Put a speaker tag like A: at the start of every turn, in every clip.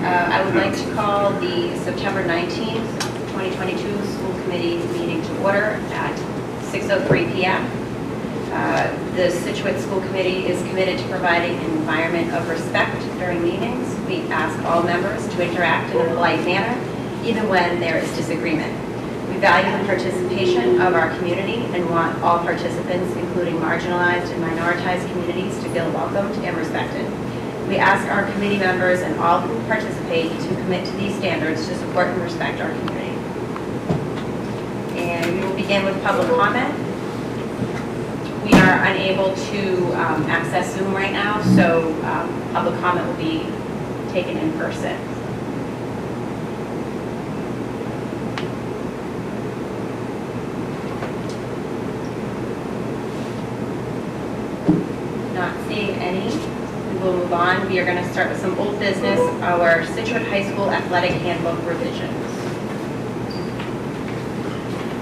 A: I would like to call the September 19th, 2022 school committee meeting to order at 6:03 p.m. The Scituate School Committee is committed to providing an environment of respect during meetings. We ask all members to interact in a polite manner, even when there is disagreement. We value the participation of our community and want all participants, including marginalized and minoritized communities, to feel welcomed and respected. We ask our committee members and all who participate to commit to these standards to support and respect our community. And we will begin with public comment. We are unable to access Zoom right now, so public comment will be taken in person. Not seeing any. We will move on. We are going to start with some old business, our Scituate High School Athletic Handbook revisions.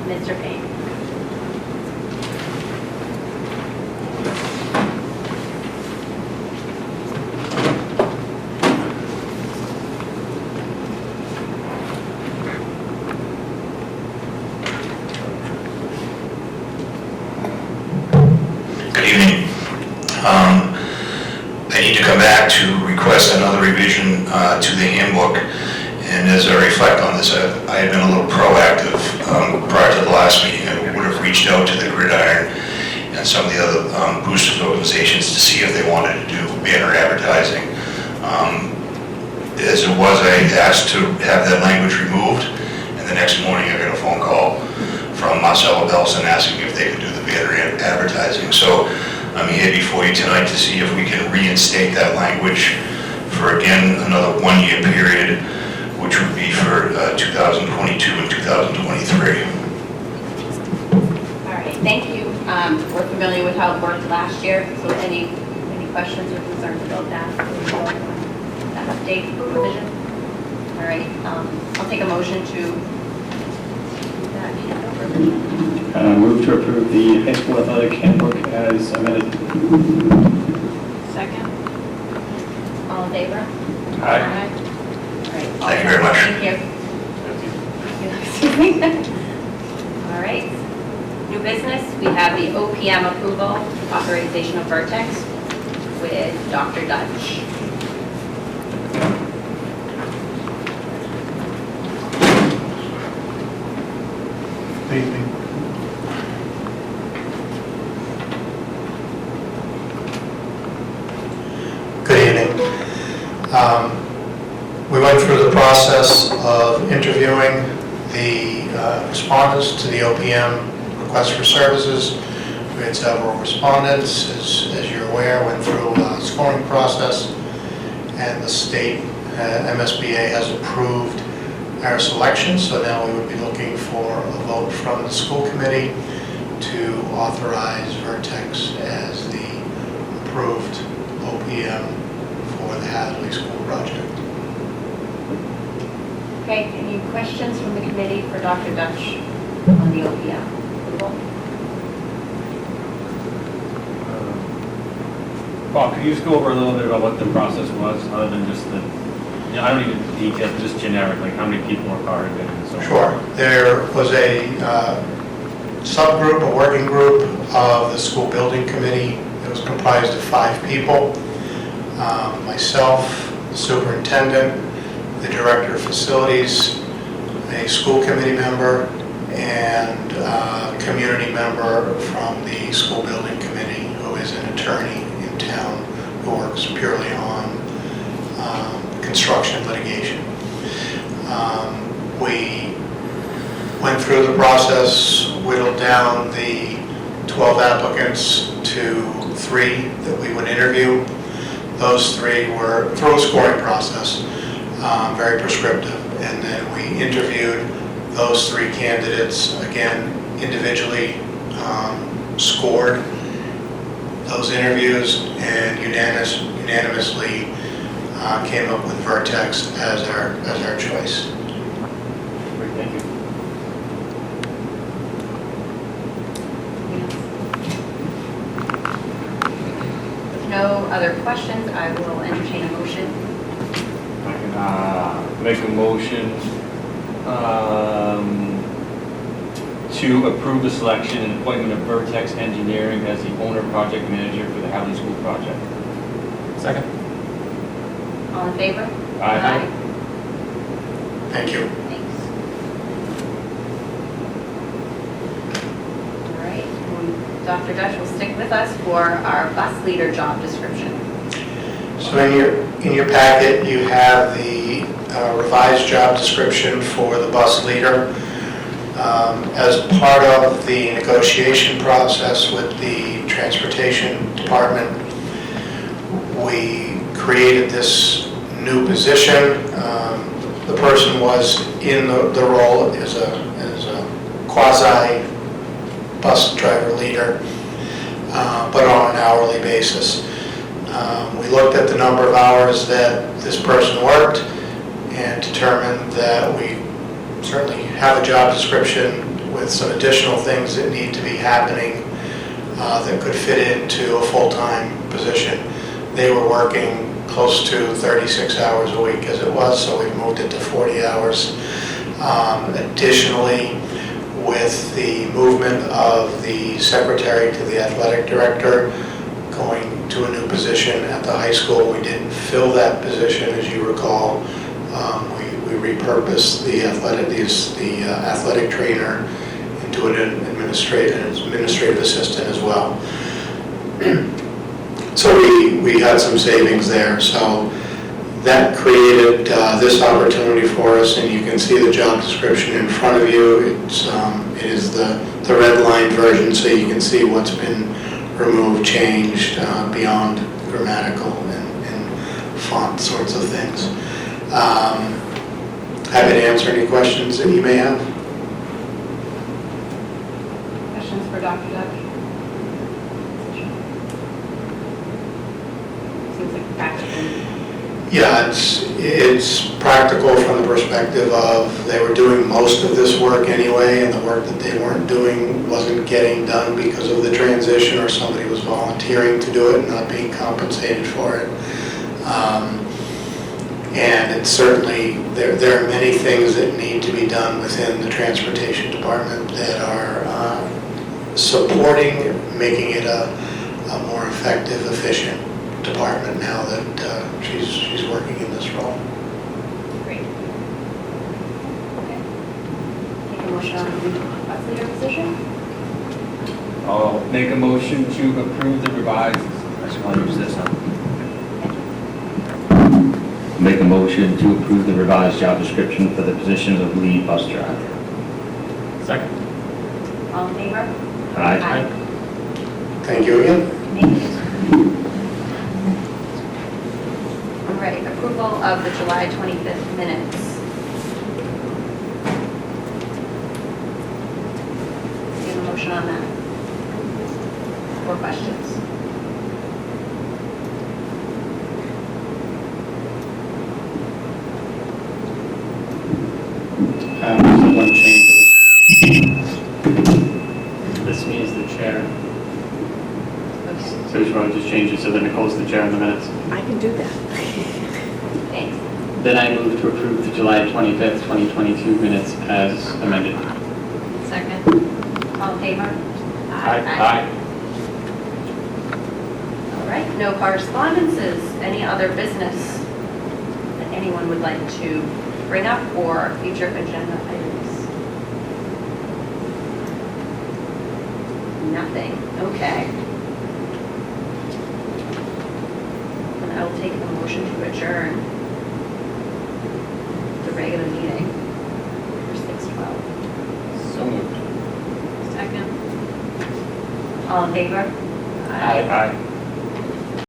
A: Mr. Payne.
B: I need to come back to request another revision to the handbook, and as I reflect on this, I had been a little proactive prior to the last meeting. I would have reached out to the Gridiron and some of the other boosters organizations to see if they wanted to do banner advertising. As it was, I asked to have that language removed, and the next morning I got a phone call from Marcella Belson asking if they could do the banner advertising. So I'm here before you tonight to see if we can reinstate that language for, again, another one-year period, which would be for 2022 and 2023.
A: All right, thank you. We're familiar with how it worked last year, so any questions or concerns about that? That update revision? All right, I'll take a motion to do that handbook revision.
C: Move to approve the high school athletic handbook as amended.
A: Second. All in favor?
C: Aye.
A: All right.
B: Thank you very much.
A: Thank you. All right. New business, we have the OPM approval, authorization of Vertex with Dr. Dutch.
D: Good evening. We went through the process of interviewing the respondents to the OPM request for services. We had several respondents, as you're aware, went through a scoring process, and the state MSBA has approved our selection, so now we would be looking for a vote from the school committee to authorize Vertex as the approved OPM for the Hadley School project.
A: Okay, any questions from the committee for Dr. Dutch on the OPM approval?
C: Bob, could you just go over a little bit about what the process was, other than just the, I don't even detail, just generic, like how many people were part of it and so on?
D: Sure. There was a subgroup, a working group of the school building committee. It was comprised of 5 people. Myself, the superintendent, the director of facilities, a school committee member, and a community member from the school building committee who is an attorney in town who works purely on construction litigation. We went through the process, whittled down the 12 applicants to 3 that we would interview. Those 3 were through a scoring process, very prescriptive, and then we interviewed those 3 candidates, again, individually scored those interviews and unanimously came up with Vertex as our choice.
C: Great, thank you.
A: With no other questions, I will entertain a motion.
C: I can Make a motion to approve the selection and appointment of Vertex Engineering as the owner project manager for the Hadley School project.
E: Second.
A: All in favor?
C: Aye.
D: Thank you.
A: Thanks. All right, and Dr. Dutch will stick with us for our bus leader job description.
D: So in your packet, you have the revised job description for the bus leader. As part of the negotiation process with the transportation department, we created this new position. The person was in the role as a quasi bus driver leader, but on an hourly basis. We looked at the number of hours that this person worked and determined that we certainly have a job description with some additional things that need to be happening that could fit into a full-time position. They were working close to 36 hours a week as it was, so we moved it to 40 hours. Additionally, with the movement of the secretary to the athletic director, going to a new position at the high school, we didn't fill that position, as you recall. We repurposed the athletic trainer into an administrative assistant as well. So we had some savings there. So that created this opportunity for us, and you can see the job description in front of you. It is the red line version, so you can see what's been removed, changed beyond grammatical and font sorts of things. Happy to answer any questions that you may have.
A: Questions for Dr. Dutch? Seems like practical.
D: Yeah, it's practical from the perspective of they were doing most of this work anyway, and the work that they weren't doing wasn't getting done because of the transition, or somebody was volunteering to do it and not being compensated for it. And it's certainly, there are many things that need to be done within the transportation department that are supporting, making it a more effective, efficient department now that she's working in this role.
A: Great. Okay. Take a motion on the bus leader position.
C: I'll make a motion to approve the revised, actually I'll use this one. Make a motion to approve the revised job description for the position of lead bus driver.
E: Second.
A: All in favor?
C: Aye.
D: Thank you again.
A: Thank you. All right, approval of the July 25th minutes. Do you have a motion on that? Or questions?
E: There's one change. This means the chair. So we should probably just change it so that Nicole's the chair in the minutes.
F: I can do that.
A: Thanks.
E: Then I move to approve the July 25th, 2022 minutes as amended.
A: Second. All in favor?
E: Aye.
A: All right, no correspondences. Any other business that anyone would like to bring up or future agenda items? Nothing. Okay. And I will take a motion to adjourn the regular meeting for 6:12.
E: So moved.
A: Second. All in favor?
E: Aye.